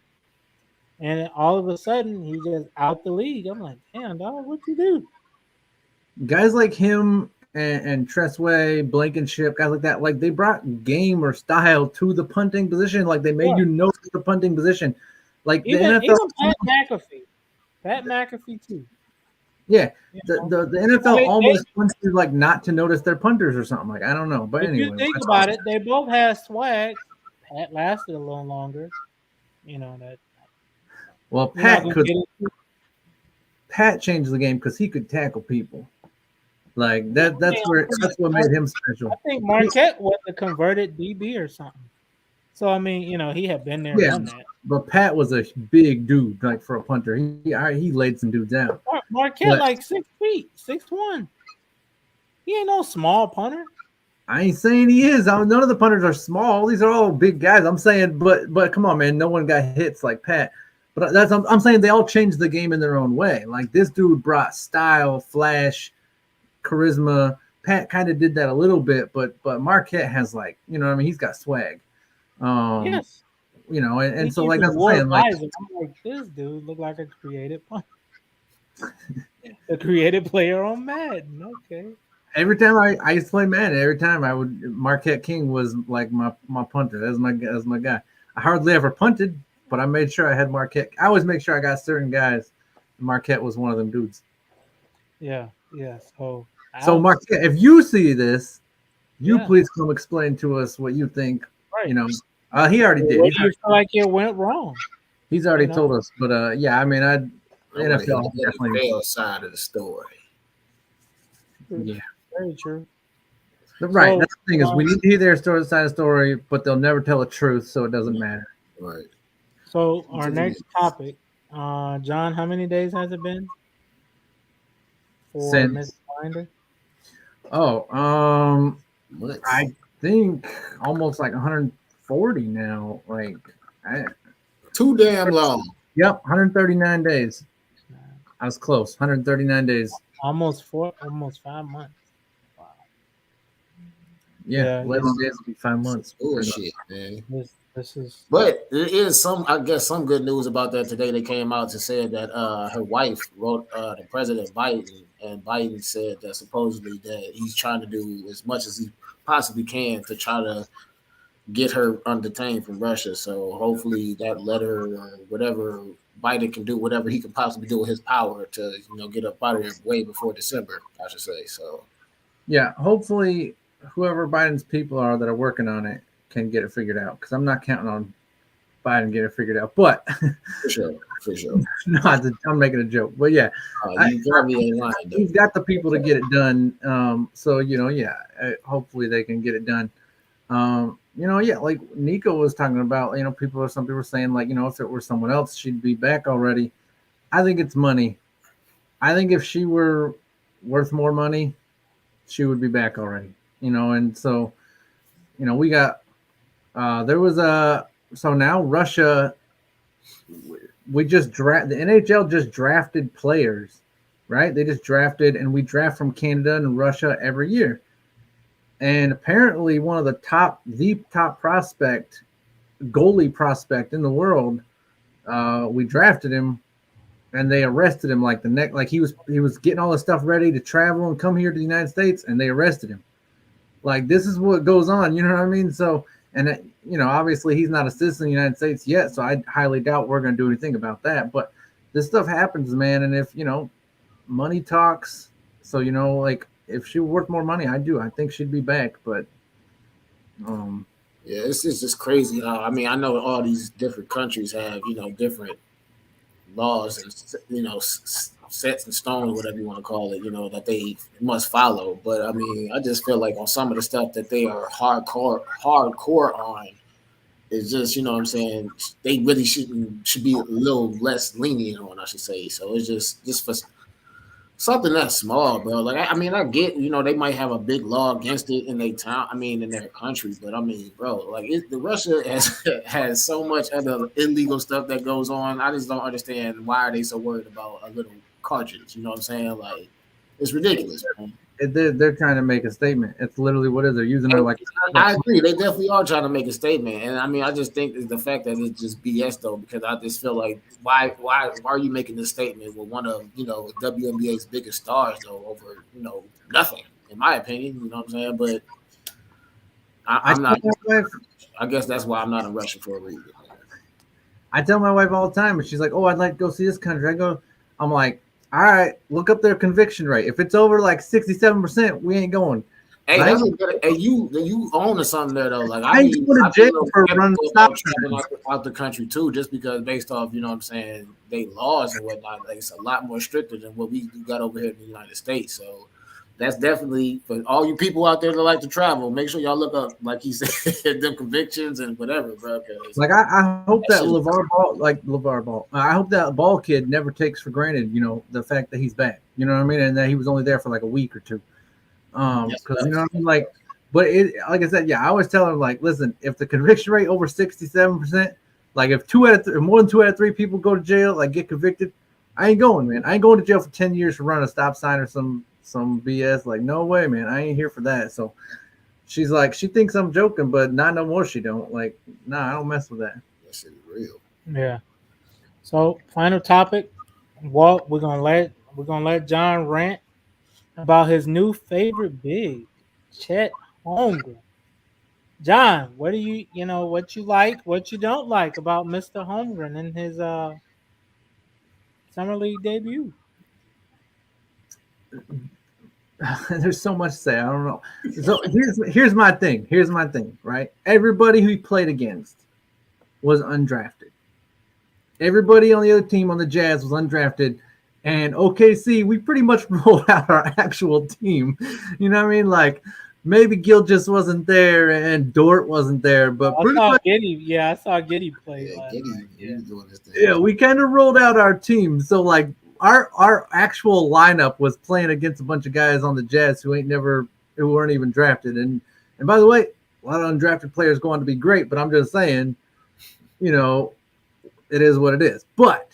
[SPEAKER 1] and all of a sudden he just out the league. I'm like, damn, dog, what you do?
[SPEAKER 3] guys like him and Tressway, Blankenship, guys like that, like they brought game or style to the punting position. Like they made
[SPEAKER 1] Yeah.
[SPEAKER 3] the punting position. Like the
[SPEAKER 1] Even
[SPEAKER 3] NFL,
[SPEAKER 1] Pat McAfee too.
[SPEAKER 3] yeah,
[SPEAKER 1] You
[SPEAKER 3] the,
[SPEAKER 1] know?
[SPEAKER 3] the, the NFL
[SPEAKER 1] They,
[SPEAKER 3] almost wants you like not to notice their punters or something. Like I don't know, but
[SPEAKER 1] if you
[SPEAKER 3] anyway,
[SPEAKER 1] think about it, they both had swag. Pat lasted a little longer. That
[SPEAKER 3] well,
[SPEAKER 1] you're not gonna get it.
[SPEAKER 3] Pat changed the game because he could tackle people. Like
[SPEAKER 1] Yeah,
[SPEAKER 3] that. That's what made him special.
[SPEAKER 1] I think Marquette was a converted DB or something. So I mean, he had been there,
[SPEAKER 3] Yeah,
[SPEAKER 1] done that.
[SPEAKER 3] but Pat was a big dude, like for a punter. He laid some dudes out.
[SPEAKER 1] Marquette
[SPEAKER 3] But
[SPEAKER 1] like 6 feet, 6'1". He ain't no small punter.
[SPEAKER 3] I ain't saying he is. None of the punters are small. These are all big guys. I'm saying, but come on, man. No one got hits like Pat. But I'm saying they all changed the game in their own way. Like this dude brought style, flash, charisma. Pat kind of did that a little bit, but Marquette has like, what I mean, he's got swag.
[SPEAKER 1] Yes.
[SPEAKER 3] And
[SPEAKER 1] He
[SPEAKER 3] so
[SPEAKER 1] even
[SPEAKER 3] like that's what
[SPEAKER 1] wore
[SPEAKER 3] I'm saying. Like
[SPEAKER 1] visor. I'm like, this dude look like a creative punter. A creative player on Madden. Okay.
[SPEAKER 3] every time I used to play Madden, every time I would Marquette King was like my punter. That's my guy. I hardly ever punted, but I made sure I had Marquette. I always make sure I got certain guys. Marquette was one of them dudes.
[SPEAKER 1] Yeah. Yeah.
[SPEAKER 3] So Marquette, if you see this, you
[SPEAKER 1] Yeah.
[SPEAKER 3] please come explain to us what you think.
[SPEAKER 1] Right.
[SPEAKER 3] He already did.
[SPEAKER 1] Where do you feel like it went wrong?
[SPEAKER 3] He's already told us. But yeah, I mean,
[SPEAKER 2] I want to hear
[SPEAKER 3] NFL
[SPEAKER 2] the
[SPEAKER 3] definitely.
[SPEAKER 2] NFL side of the story.
[SPEAKER 3] Yeah.
[SPEAKER 1] Very true.
[SPEAKER 3] Right.
[SPEAKER 1] So,
[SPEAKER 3] That's the thing is we need to hear their side of the story, but they'll never tell the truth, so it doesn't matter.
[SPEAKER 2] Right.
[SPEAKER 1] So our next topic, John, how many days has it been for Miss Binder?
[SPEAKER 3] I think almost like 140 now. Like,
[SPEAKER 2] too damn long.
[SPEAKER 3] Yep, 139 days. I was close. 139 days.
[SPEAKER 1] Almost 5 months. Wow.
[SPEAKER 3] Yeah, 11 days will be 5 months.
[SPEAKER 2] Bullshit, man.
[SPEAKER 1] This is.
[SPEAKER 2] But there is some good news about that today. They came out to say that her wife wrote the President Biden, and Biden said that supposedly that he's trying to do as much as he possibly can to try to get her undetained from Russia. So hopefully that letter or whatever Biden can do whatever he can possibly do with his power to, get up out of here way before December, I should say. So
[SPEAKER 3] Yeah, hopefully whoever Biden's people are that are working on it can get it figured out, because I'm not counting on Biden get it figured out. But
[SPEAKER 2] for sure.
[SPEAKER 3] no, I'm making a joke. But yeah,
[SPEAKER 2] You probably ain't lying.
[SPEAKER 3] he's got the people to get it done. So hopefully they can get it done. Like Nico was talking about, some people were saying, like, if it were someone else, she'd be back already. I think it's money. I think if she were worth more money, she would be back already. And so, we got so now Russia, the NHL just drafted players, right? They just drafted, and we draft from Canada and Russia every year. And apparently one of the top goalie prospect in the world, we drafted him, and they arrested him like he was getting all the stuff ready to travel and come here to the United States, and they arrested him. Like, this is what goes on, you know what I mean? So, and obviously he's not a citizen of the United States yet, so I highly doubt we're going to do anything about that. But this stuff happens, man, and if money talks, so like, if she were worth more money, I think she'd be back. But
[SPEAKER 2] yeah, it's just crazy. I mean, I know all these different countries have different laws and sets in stone, whatever you want to call it, that they must follow. But I mean, I just feel like on some of the stuff that they are hardcore on is just, what I'm saying, they really should be a little less lenient on, I should say. So it's just for something that's small, bro. Like, I mean, I get, they might have a big law against it in their town. I mean, in their country, but I mean, bro, like, the Russia has so much other illegal stuff that goes on. I just don't understand why are they so worried about a little cartridge. You know what I'm saying? Like, it's ridiculous, man.
[SPEAKER 3] They're trying to make a statement. It's literally what is they're using her like.
[SPEAKER 2] I agree. They definitely are trying to make a statement, and I mean, I just think it's the fact that it's just BS though, because I just feel like why are you making this statement with one of WNBA's biggest stars though over nothing, in my opinion. You know what I'm saying? But I'm not. I guess that's why I'm not in Russia for a reason.
[SPEAKER 3] I tell my wife all the time, and she's like, "Oh, I'd like to go see this country." I'm like, all right, look up their conviction rate. If it's over like 67%, we ain't going.
[SPEAKER 2] Hey,
[SPEAKER 3] right?
[SPEAKER 2] You own something there though. Like
[SPEAKER 3] I ain't going to jail for running stop
[SPEAKER 2] out the country too, just because based off what I'm saying, they laws and whatnot. Like, it's a lot more stricter than what we got over here in the United States. So that's definitely for all you people out there that like to travel. Make sure y'all look up, like he said, them convictions and whatever, bro.
[SPEAKER 3] Like, I hope that LeVar Ball. I hope that Ball kid never takes for granted, the fact that he's back. You know what I mean, and that he was only there for like a week or two. Because you know what I mean, like, but like I said, yeah, I always tell him, like, listen, if the conviction rate over 67%, like if more than 2 out of 3 people go to jail, like get convicted, I ain't going, man. I ain't going to jail for 10 years for running a stop sign or some BS. Like, no way, man. I ain't here for that. So she's like, she thinks I'm joking, but not no more. She don't. Like, nah, I don't mess with that.
[SPEAKER 2] That shit is real.
[SPEAKER 1] Yeah. So final topic, Walt, we're gonna let John rant about his new favorite big, Chet Holmgren. John, what do what you like, what you don't like about Mr. Holmgren in his summer league debut?
[SPEAKER 3] There's so much to say. I don't know. So here's my thing. Here's my thing, right? Everybody who he played against was undrafted. Everybody on the other team on the Jazz was undrafted. And OKC, we pretty much rolled out our actual team. You know what I mean? Like, maybe Gil just wasn't there and Dort wasn't there, but
[SPEAKER 1] I saw Giddey play.
[SPEAKER 2] Yeah, Giddey was doing this thing.
[SPEAKER 3] Yeah, we kind of rolled out our team. So, like, our actual lineup was playing against a bunch of guys on the Jazz who weren't even drafted. And by the way, a lot of undrafted players go on to be great, but I'm just saying, it is what it is. But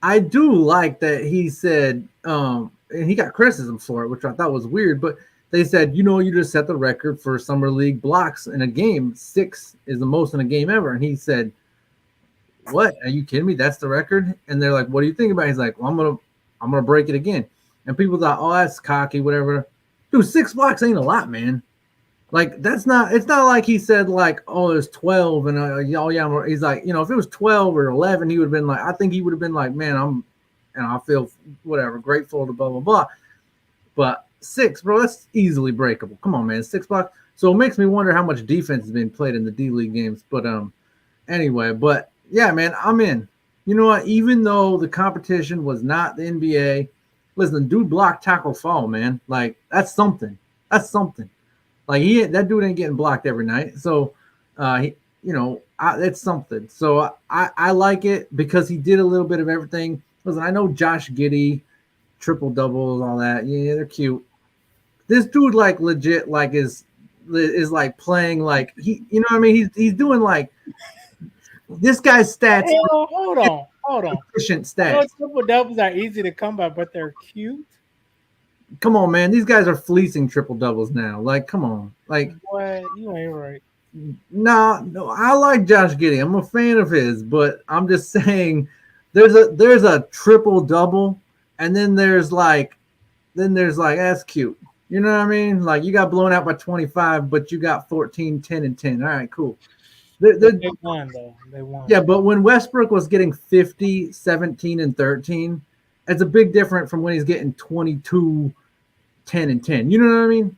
[SPEAKER 3] I do like that he said, and he got criticism for it, which I thought was weird, but they said, you just set the record for summer league blocks in a game. 6 is the most in a game ever. And he said, what? Are you kidding me? That's the record? And they're like, what do you think about it? He's like, well, I'm gonna break it again. And people thought, oh, that's cocky, whatever. Dude, 6 blocks ain't a lot, man. Like that's not. It's not like he said like, oh, there's 12, and oh yeah, he's like, if it was 12 or 11, he would have been like, I think he would have been like, man, I feel whatever grateful to blah blah blah. But 6, bro, that's easily breakable. Come on, man, 6 blocks. So it makes me wonder how much defense has been played in the D League games. But anyway, but yeah, man, I'm in. You know what? Even though the competition was not the NBA, listen, dude, block, tackle, fall, man. Like that's something. That's something. Like that dude ain't getting blocked every night. So, that's something. So I like it because he did a little bit of everything. Listen, I know Josh Giddey, triple doubles, all that. Yeah, they're cute. This dude like legit like is like playing like you know what I mean? He's doing like this guy's stats.
[SPEAKER 1] Hold on.
[SPEAKER 3] Efficient
[SPEAKER 1] I know
[SPEAKER 3] stats.
[SPEAKER 1] triple doubles are easy to come by, but they're cute.
[SPEAKER 3] Come on, man. These guys are fleecing triple doubles now. Like, come on. Like,
[SPEAKER 1] Boy, you ain't right.
[SPEAKER 3] no, I like Josh Giddey. I'm a fan of his, but I'm just saying there's a triple double, and then there's like that's cute. You know what I mean? Like you got blown out by 25, but you got 14, 10, and 10. All right, cool.
[SPEAKER 1] They won though. They won.
[SPEAKER 3] Yeah, but when Westbrook was getting 50, 17, and 13, it's a big difference from when he's getting 22, 10, and 10. You know what I mean?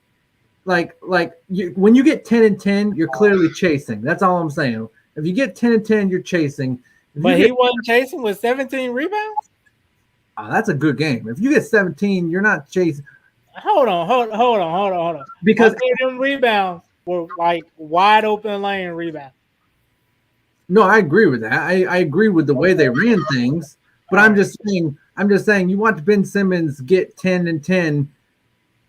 [SPEAKER 3] When you get 10 and 10, you're clearly chasing. That's all I'm saying. If you get 10 and 10, you're chasing.
[SPEAKER 1] But he wasn't chasing with 17 rebounds?
[SPEAKER 3] That's a good game. If you get 17, you're not chasing.
[SPEAKER 1] Hold on.
[SPEAKER 3] Because
[SPEAKER 1] them rebounds were like wide open lane rebounds.
[SPEAKER 3] No, I agree with that. I agree with the way they ran things. But I'm just saying you watch Ben Simmons get 10 and 10.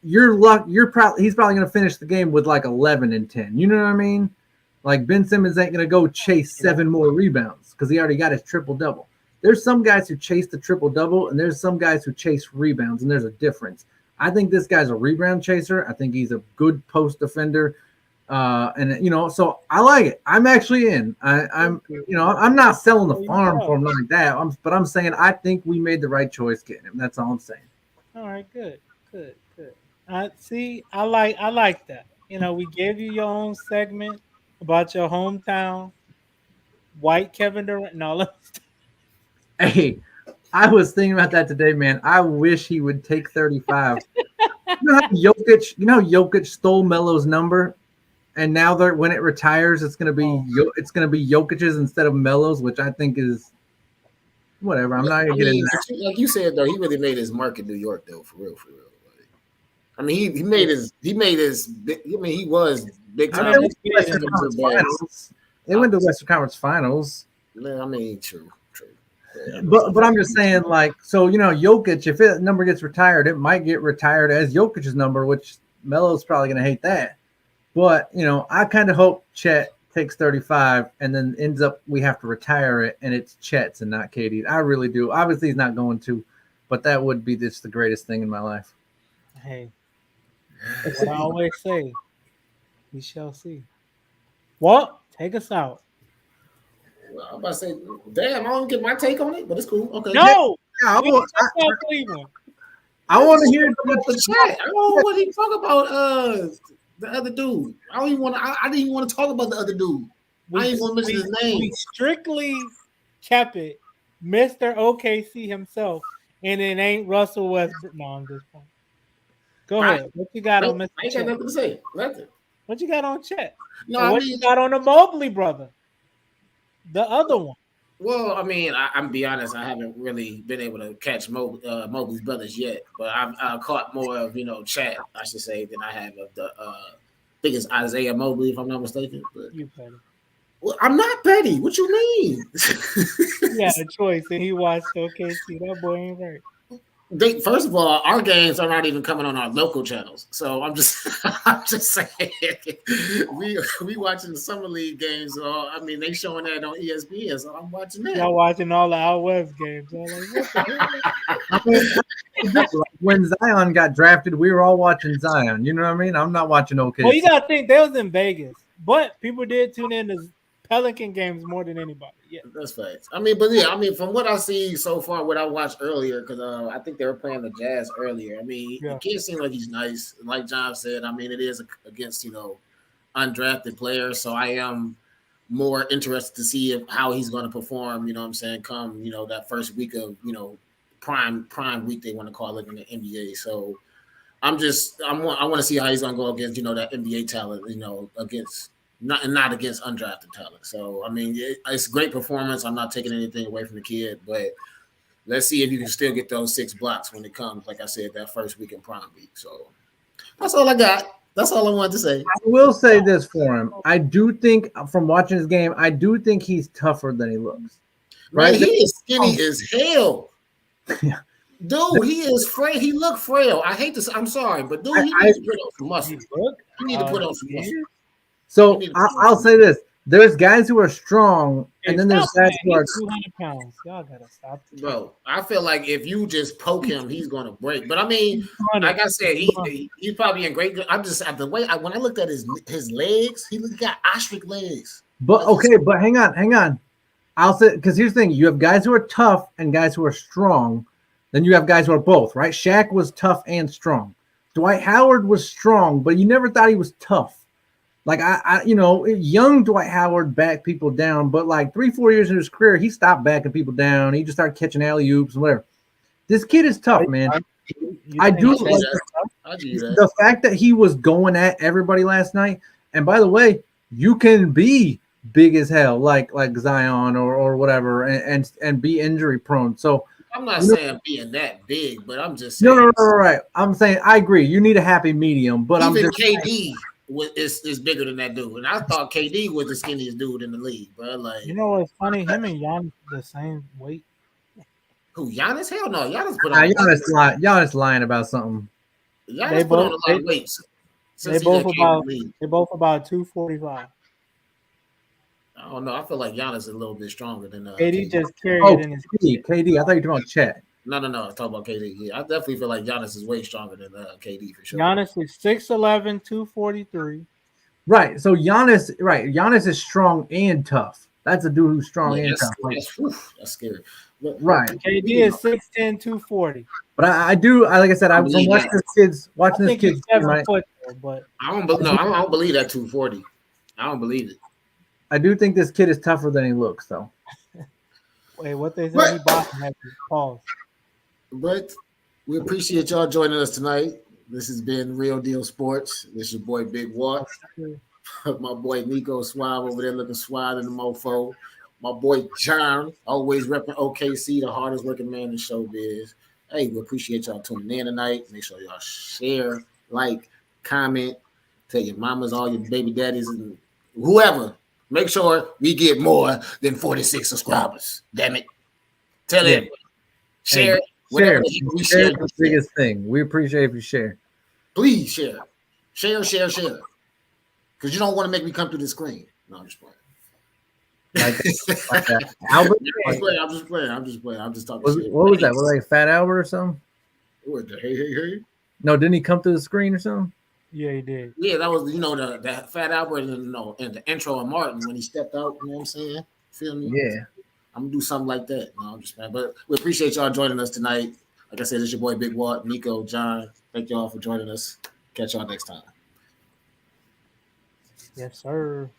[SPEAKER 3] He's probably going to finish the game with like 11 and 10. You know what I mean? Like Ben Simmons ain't going to go chase 7 more rebounds because he already got his triple double. There's some guys who chase the triple double, and there's some guys who chase rebounds, and there's a difference. I think this guy's a rebound chaser. I think he's a good post defender. So I like it. I'm actually in. I'm not selling the farm for him like that. But I'm saying I think we made the right choice getting him. That's all I'm saying.
[SPEAKER 1] All right, good. See, I like that. We gave you your own segment about your hometown. White Kevin Durant. No,
[SPEAKER 3] hey, I was thinking about that today, man. I wish he would take 35. You know how Jokic stole Melo's number, and now when it retires, it's gonna be Jokic's instead of Melo's, which I think is whatever. I'm not gonna get into that.
[SPEAKER 2] Like you said though, he really made his mark in New York though, for real. Like, I mean, he made his. I mean, he was big time.
[SPEAKER 3] They went to the Western Conference Finals.
[SPEAKER 2] I mean, true. Yeah,
[SPEAKER 3] but I'm just saying, like, so Jokic, if that number gets retired, it might get retired as Jokic's number, which Melo's probably going to hate that. But I kind of hope Chet takes 35 and then ends up we have to retire it, and it's Chet's and not Katie's. I really do. Obviously, he's not going to, but that would be just the greatest thing in my life.
[SPEAKER 1] Hey, what I always say, we shall see. Well, take us out.
[SPEAKER 2] Well, I'm about to say, damn, I don't get my take on it, but it's cool. Okay.
[SPEAKER 1] No,
[SPEAKER 3] I want to hear what the
[SPEAKER 2] chat. I don't want to talk about the other dude. I didn't even want to talk about the other dude. I didn't want to mention his name.
[SPEAKER 1] We strictly kept it Mr. OKC himself, and it ain't Russell Westbrook. No, I'm just playing. Go ahead. What you got on Mr.
[SPEAKER 2] I ain't got nothing to say. Nothing.
[SPEAKER 1] What you got on Chet?
[SPEAKER 2] No,
[SPEAKER 1] what you got on the Mobley brother? The other one.
[SPEAKER 2] Well, I mean, I'm be honest. I haven't really been able to catch Mobley's brothers yet, but I've caught more of Chat, I should say, than I have of the. I think it's Isaiah Mobley, if I'm not mistaken. But
[SPEAKER 1] you petty.
[SPEAKER 2] Well, I'm not petty. What you mean?
[SPEAKER 1] He had a choice, and he watched OKC. That boy ain't right.
[SPEAKER 2] First of all, our games are not even coming on our local channels, so I'm just saying we watching the summer league games. So I mean, they showing that on ESPN, so I'm watching that.
[SPEAKER 1] Y'all watching all the out west games.
[SPEAKER 3] When Zion got drafted, we were all watching Zion. You know what I mean? I'm not watching OKC.
[SPEAKER 1] Well, you gotta think they was in Vegas, but people did tune in to Pelican games more than anybody. Yeah,
[SPEAKER 2] that's facts. I mean, from what I see so far, what I watched earlier, because I think they were playing the Jazz earlier. I mean, the kid seemed like he's nice. Like John said, I mean, it is against undrafted player, so I am more interested to see how he's going to perform. You know what I'm saying? Come that first week of prime week they want to call it in the NBA. So I want to see how he's going to go against that NBA talent. Against not against undrafted talent. So I mean, it's a great performance. I'm not taking anything away from the kid, but let's see if you can still get those 6 blocks when it comes. Like I said, that first week in prime week. So that's all I got. That's all I wanted to say.
[SPEAKER 3] I will say this for him. I do think from watching his game, I do think he's tougher than he looks.
[SPEAKER 2] Right?
[SPEAKER 3] Right?
[SPEAKER 2] He is skinny as hell.
[SPEAKER 3] Yeah.
[SPEAKER 2] Dude, he is frail. He look frail. I hate to. I'm sorry, but dude, he needs to put on some muscle. He need to put on some muscle.
[SPEAKER 3] So I'll say this: there's guys who are strong, and then there's guys who are
[SPEAKER 1] 200 pounds. Y'all gotta stop.
[SPEAKER 2] Bro, I feel like if you just poke him, he's gonna break. But I mean, like I said, he's probably in great. I'm just at the way when I looked at his legs, he got ostrich legs.
[SPEAKER 3] But okay, but hang on. I'll say because here's the thing: you have guys who are tough and guys who are strong. Then you have guys who are both, right? Shaq was tough and strong. Dwight Howard was strong, but you never thought he was tough. Like young Dwight Howard backed people down, but like 3-4 years in his career, he stopped backing people down. He just started catching alley oops and whatever. This kid is tough, man. I do like the fact that he was going at everybody last night. And by the way, you can be big as hell, like Zion or whatever, and be injury prone. So
[SPEAKER 2] I'm not saying being that big, but I'm just saying.
[SPEAKER 3] No, right. I'm saying I agree. You need a happy medium, but
[SPEAKER 2] even
[SPEAKER 3] I'm just
[SPEAKER 2] KD is bigger than that dude, and I thought KD was the skinniest dude in the league, bro. Like,
[SPEAKER 1] what's funny? Him and Giannis the same weight.
[SPEAKER 2] Who? Giannis? Hell no. Giannis put on.
[SPEAKER 3] Giannis lying about something.
[SPEAKER 2] Giannis put on a lot of weight.
[SPEAKER 1] They both about 245.
[SPEAKER 2] I don't know. I feel like Giannis is a little bit stronger than
[SPEAKER 1] KD. Just carried it in his
[SPEAKER 3] KD. I thought you were talking about Chet.
[SPEAKER 2] No. I was talking about KD. Yeah, I definitely feel like Giannis is way stronger than KD for sure.
[SPEAKER 1] Giannis is 6'11", 243.
[SPEAKER 3] Right. So Giannis is strong and tough. That's a dude who's strong and tough.
[SPEAKER 2] That's scary. But,
[SPEAKER 3] right.
[SPEAKER 1] KD is 6'10", 240.
[SPEAKER 3] But I like I said, I'm watching this kid.
[SPEAKER 1] 7 foot there, but
[SPEAKER 2] I don't believe that 240. I don't believe it.
[SPEAKER 3] I do think this kid is tougher than he looks, though.
[SPEAKER 1] Wait, what they said? He boxing at his pause.
[SPEAKER 2] But we appreciate y'all joining us tonight. This has been Real Deal Sports. This is your boy Big Watt. My boy Nico Suave over there looking suave in the mofo. My boy John, always repping OKC, the hardest working man in showbiz. Hey, we appreciate y'all tuning in tonight. Make sure y'all share, like, comment, tell your mamas, all your baby daddies, and whoever. Make sure we get more than 46 subscribers. Damn it. Tell everybody. Share.
[SPEAKER 3] Share is the biggest thing. We appreciate if you share.
[SPEAKER 2] Please share. Share. Because you don't want to make me come through the screen. No, I'm just playing. Like Albert? I'm just playing. I'm just talking shit.
[SPEAKER 3] What was that? Was it like Fat Albert or something?
[SPEAKER 2] What the hey?
[SPEAKER 3] No, didn't he come through the screen or something?
[SPEAKER 1] Yeah, he did.
[SPEAKER 2] Yeah, that was the Fat Albert and the intro of Martin when he stepped out. You know what I'm saying? Feel me?
[SPEAKER 3] Yeah.
[SPEAKER 2] I'm gonna do something like that. No, I'm just playing. But we appreciate y'all joining us tonight. Like I said, it's your boy Big Watt, Nico, John. Thank y'all for joining us. Catch y'all next time.
[SPEAKER 1] Yes, sir.